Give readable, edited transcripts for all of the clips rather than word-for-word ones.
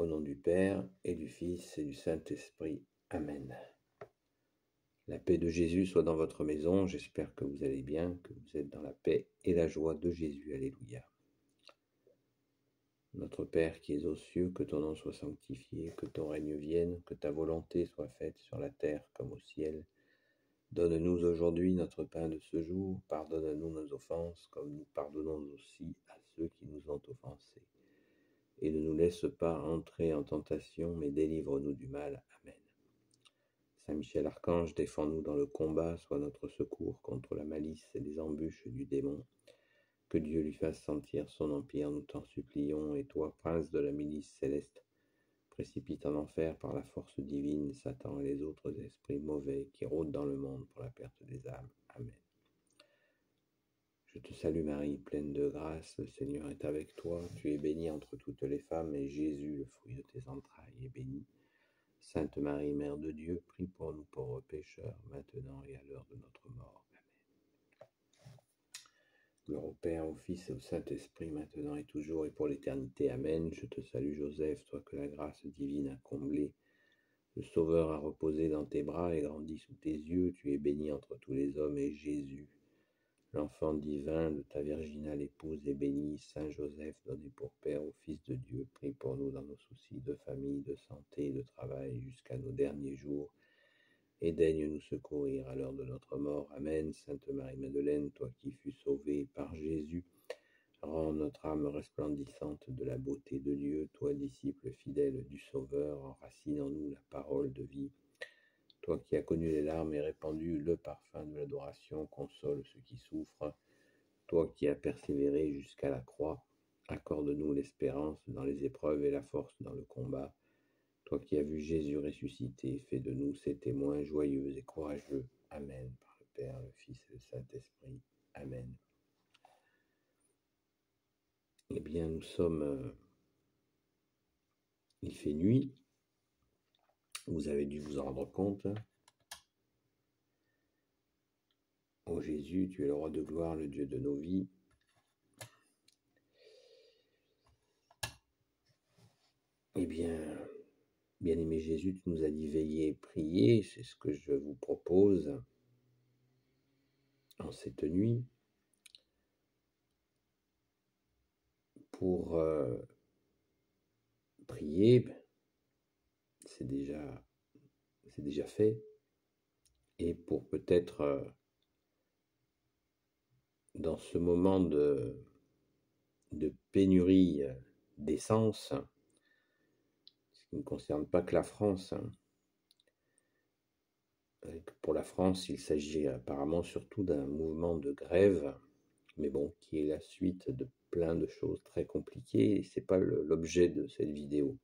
Au nom du Père, et du Fils, et du Saint-Esprit. Amen. La paix de Jésus soit dans votre maison. J'espère que vous allez bien, que vous êtes dans la paix et la joie de Jésus. Alléluia. Notre Père qui es aux cieux, que ton nom soit sanctifié, que ton règne vienne, que ta volonté soit faite sur la terre comme au ciel. Donne-nous aujourd'hui notre pain de ce jour. Pardonne-nous nos offenses, comme nous pardonnons aussi à ceux qui nous ont offensés. Et ne nous laisse pas entrer en tentation, mais délivre-nous du mal. Amen. Saint Michel Archange, défends-nous dans le combat, sois notre secours contre la malice et les embûches du démon. Que Dieu lui fasse sentir son empire, nous t'en supplions. Et toi, prince de la milice céleste, précipite en enfer par la force divine Satan et les autres esprits mauvais qui rôdent dans le monde pour la perte des âmes. Amen. Je te salue Marie, pleine de grâce, le Seigneur est avec toi. Tu es bénie entre toutes les femmes, et Jésus, le fruit de tes entrailles, est béni. Sainte Marie, Mère de Dieu, prie pour nous pauvres pécheurs, maintenant et à l'heure de notre mort. Amen. Gloire au Père, au Fils et au Saint-Esprit, maintenant et toujours et pour l'éternité. Amen. Je te salue Joseph, toi que la grâce divine a comblé. Le Sauveur a reposé dans tes bras et grandi sous tes yeux. Tu es béni entre tous les hommes, et Jésus, l'enfant divin de ta virginale épouse, est béni. Saint Joseph, donné pour Père au Fils de Dieu, prie pour nous dans nos soucis de famille, de santé et de travail jusqu'à nos derniers jours, et daigne nous secourir à l'heure de notre mort. Amen. Sainte Marie-Madeleine, toi qui fus sauvée par Jésus, rends notre âme resplendissante de la beauté de Dieu. Toi, disciple fidèle du Sauveur, enracine en nous la parole de vie. Toi qui as connu les larmes et répandu le parfum de l'adoration, console ceux qui souffrent. Toi qui as persévéré jusqu'à la croix, accorde-nous l'espérance dans les épreuves et la force dans le combat. Toi qui as vu Jésus ressuscité, fais de nous ses témoins joyeux et courageux. Amen. Par le Père, le Fils et le Saint-Esprit. Amen. Eh bien, nous sommes... il fait nuit. Vous avez dû vous en rendre compte. Ô Jésus, tu es le roi de gloire, le Dieu de nos vies. Eh bien, bien-aimé Jésus, tu nous as dit veiller et prier. C'est ce que je vous propose en cette nuit pour prier. C'est déjà fait. Et pour peut-être dans ce moment de pénurie d'essence, ce qui ne concerne pas que la France. Pour la France, il s'agit apparemment surtout d'un mouvement de grève, mais bon, qui est la suite de plein de choses très compliquées, et ce n'est pas l'objet de cette vidéo.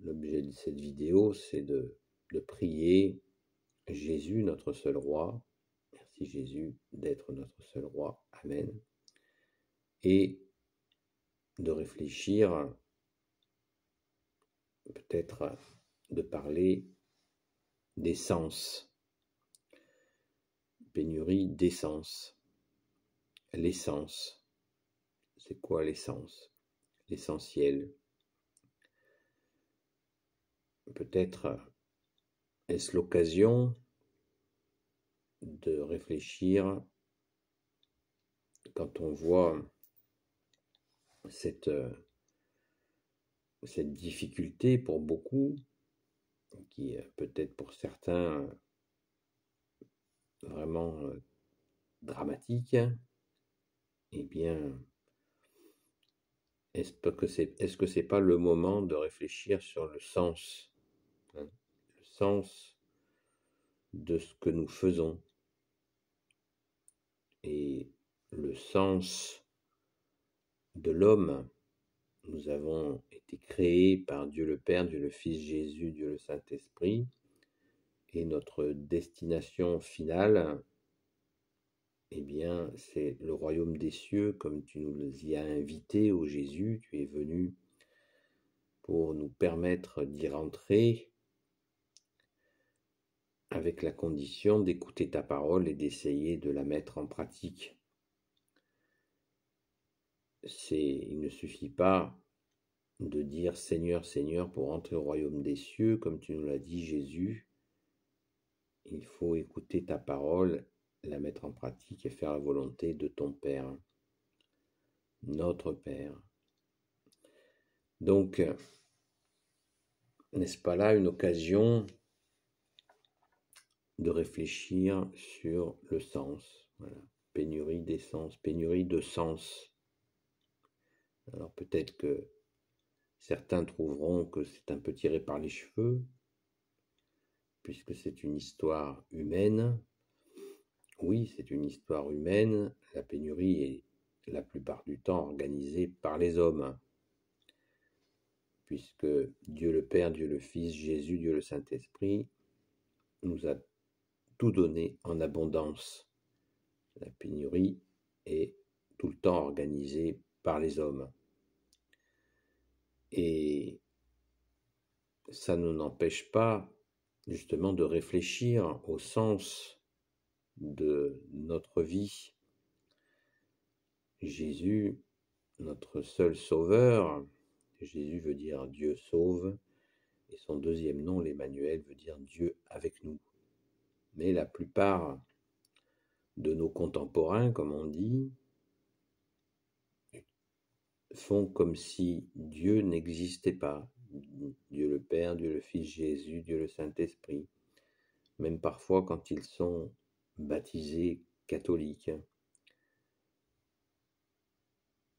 L'objet de cette vidéo, c'est de prier Jésus, notre seul roi. Merci Jésus d'être notre seul roi. Amen. Et de réfléchir, peut-être de parler d'essence. Pénurie d'essence. L'essence. C'est quoi l'essence? L'essentiel. Peut-être est-ce l'occasion de réfléchir quand on voit cette difficulté pour beaucoup, qui est peut-être pour certains vraiment dramatique. Eh bien, est-ce que c'est pas le moment de réfléchir sur le sens, le sens de ce que nous faisons et le sens de l'homme. Nous avons été créés par Dieu le Père, Dieu le Fils, Jésus, Dieu le Saint-Esprit, et notre destination finale, eh bien, c'est le royaume des cieux, comme tu nous y as invités, ô Jésus. Tu es venu pour nous permettre d'y rentrer, avec la condition d'écouter ta parole et d'essayer de la mettre en pratique. Il ne suffit pas de dire Seigneur, Seigneur pour entrer au royaume des cieux, comme tu nous l'as dit Jésus. Il faut écouter ta parole, la mettre en pratique et faire la volonté de ton Père, notre Père. Donc, n'est-ce pas là une occasion de réfléchir sur le sens? Voilà. Pénurie d'essence, pénurie de sens. Alors peut-être que certains trouveront que c'est un peu tiré par les cheveux, puisque c'est une histoire humaine. Oui, c'est une histoire humaine. La pénurie est la plupart du temps organisée par les hommes, puisque Dieu le Père, Dieu le Fils, Jésus, Dieu le Saint-Esprit nous a tout donné en abondance. La pénurie est tout le temps organisée par les hommes. Et ça ne nous empêche pas justement de réfléchir au sens de notre vie. Jésus, notre seul sauveur, Jésus veut dire Dieu sauve, et son deuxième nom, l'Emmanuel, veut dire Dieu avec nous. Mais la plupart de nos contemporains, comme on dit, font comme si Dieu n'existait pas. Dieu le Père, Dieu le Fils, Jésus, Dieu le Saint-Esprit. Même parfois quand ils sont baptisés catholiques.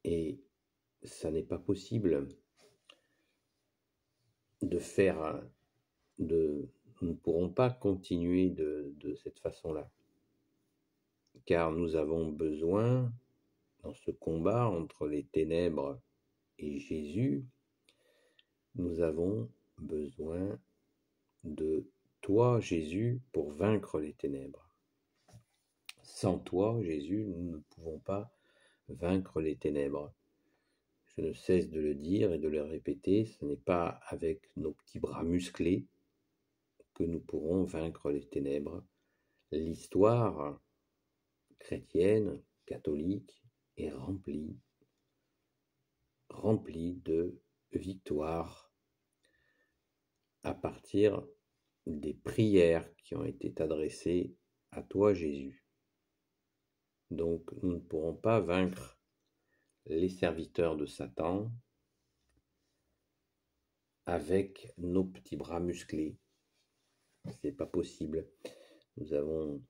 Et ça n'est pas possible de faire, nous ne pourrons pas continuer de cette façon-là. Car nous avons besoin, dans ce combat entre les ténèbres et Jésus, nous avons besoin de toi, Jésus, pour vaincre les ténèbres. Sans toi, Jésus, nous ne pouvons pas vaincre les ténèbres. Je ne cesse de le dire et de le répéter, ce n'est pas avec nos petits bras musclés que nous pourrons vaincre les ténèbres. L'histoire chrétienne, catholique, est remplie de victoires à partir des prières qui ont été adressées à toi, Jésus. Donc, nous ne pourrons pas vaincre les serviteurs de Satan avec nos petits bras musclés. C'est pas possible. Nous avons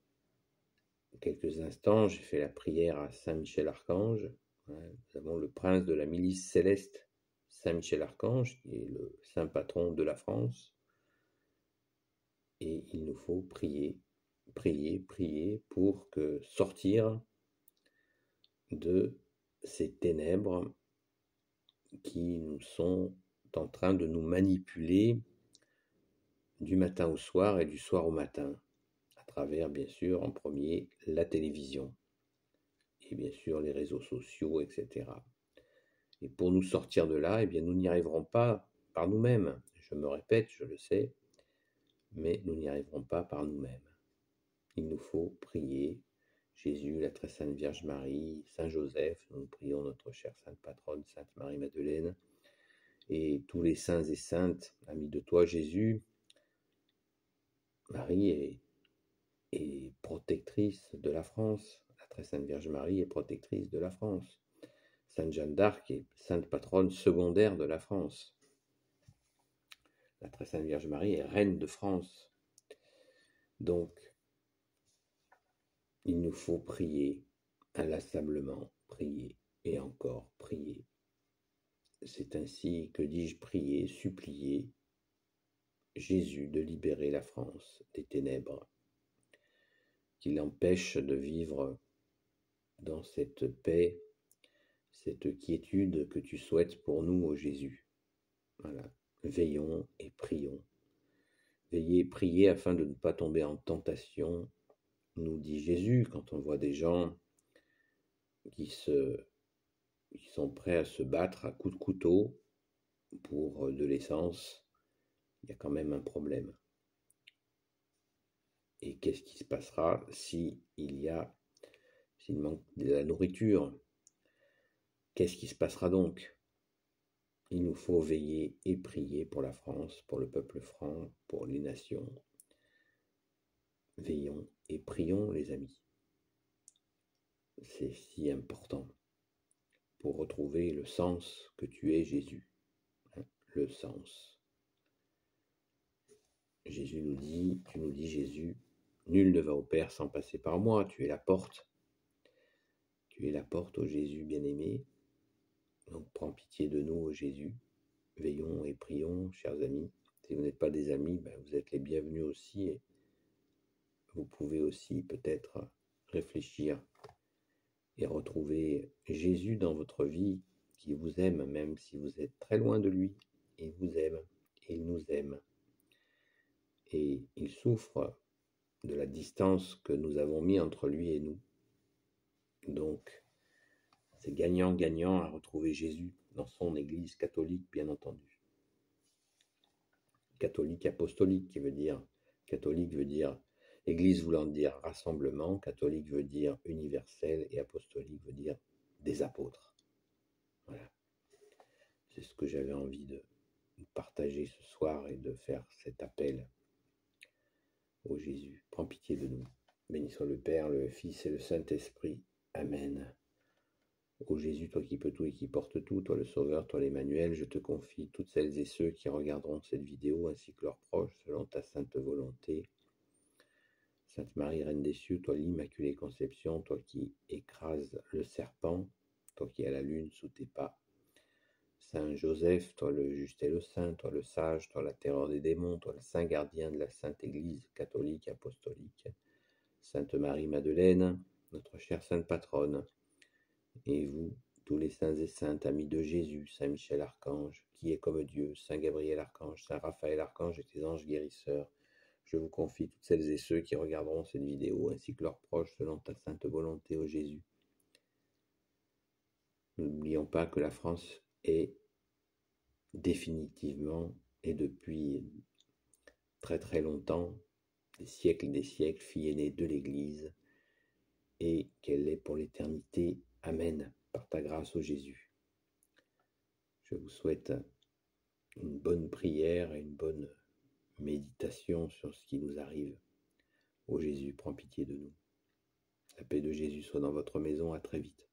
quelques instants, j'ai fait la prière à Saint Michel Archange. Nous avons le prince de la milice céleste, Saint Michel Archange, qui est le saint patron de la France. Et il nous faut prier pour que sortir de ces ténèbres qui nous sont en train de nous manipuler du matin au soir et du soir au matin, à travers, bien sûr, en premier, la télévision et bien sûr les réseaux sociaux, etc. Et pour nous sortir de là, eh bien, nous n'y arriverons pas par nous-mêmes. Je me répète, je le sais, mais nous n'y arriverons pas par nous-mêmes. Il nous faut prier Jésus, la très sainte Vierge Marie, Saint Joseph, nous prions notre chère sainte patronne, Sainte Marie-Madeleine, et tous les saints et saintes, amis de toi Jésus. Marie est protectrice de la France, la très sainte Vierge Marie est protectrice de la France. Sainte Jeanne d'Arc est sainte patronne secondaire de la France. La très sainte Vierge Marie est reine de France. Donc, il nous faut prier inlassablement, prier et encore prier. C'est ainsi que dis-je prier, supplier Jésus de libérer la France des ténèbres, qu'il empêche de vivre dans cette paix, cette quiétude que tu souhaites pour nous, ô Jésus. Voilà, veillons et prions. Veillez et priez afin de ne pas tomber en tentation, nous dit Jésus, quand on voit des gens qui sont prêts à se battre à coups de couteau pour de l'essence, il y a quand même un problème. Et qu'est-ce qui se passera s'il manque de la nourriture? Qu'est-ce qui se passera donc? il nous faut veiller et prier pour la France, pour le peuple franc, pour les nations. Veillons et prions, les amis. C'est si important pour retrouver le sens que tu es, Jésus. Le sens. Jésus nous dit, tu nous dis, Jésus, nul ne va au Père sans passer par moi. Tu es la porte. Tu es la porte, ô Jésus bien-aimé. Donc prends pitié de nous, ô Jésus. Veillons et prions, chers amis. Si vous n'êtes pas des amis, vous êtes les bienvenus aussi. Et vous pouvez aussi peut-être réfléchir et retrouver Jésus dans votre vie, qui vous aime, même si vous êtes très loin de lui. Il vous aime, il nous aime. Et il souffre de la distance que nous avons mis entre lui et nous. Donc, c'est gagnant-gagnant à retrouver Jésus dans son Église catholique, bien entendu. Catholique apostolique, catholique veut dire, Église voulant dire rassemblement, catholique veut dire universel, et apostolique veut dire des apôtres. Voilà. C'est ce que j'avais envie de partager ce soir et de faire cet appel. Ô Jésus, prends pitié de nous. Béni soit le Père, le Fils et le Saint-Esprit. Amen. Ô Jésus, toi qui peux tout et qui portes tout, toi le Sauveur, toi l'Emmanuel, je te confie toutes celles et ceux qui regarderont cette vidéo, ainsi que leurs proches, selon ta sainte volonté. Sainte Marie, Reine des cieux, toi l'Immaculée Conception, toi qui écrases le serpent, toi qui as la lune sous tes pas. Saint Joseph, toi le juste et le saint, toi le sage, toi la terreur des démons, toi le saint gardien de la Sainte Église catholique apostolique. Sainte Marie-Madeleine, notre chère sainte patronne, et vous, tous les saints et saintes, amis de Jésus, Saint Michel Archange, qui est comme Dieu, Saint Gabriel Archange, Saint Raphaël Archange et tes anges guérisseurs, je vous confie toutes celles et ceux qui regarderont cette vidéo, ainsi que leurs proches, selon ta sainte volonté, ô Jésus. N'oublions pas que la France est définitivement, et depuis très très longtemps, des siècles, fille aînée de l'Église, et qu'elle est pour l'éternité. Amen, par ta grâce, ô Jésus. Je vous souhaite une bonne prière et une bonne méditation sur ce qui nous arrive. Ô Jésus, prends pitié de nous. La paix de Jésus soit dans votre maison, à très vite.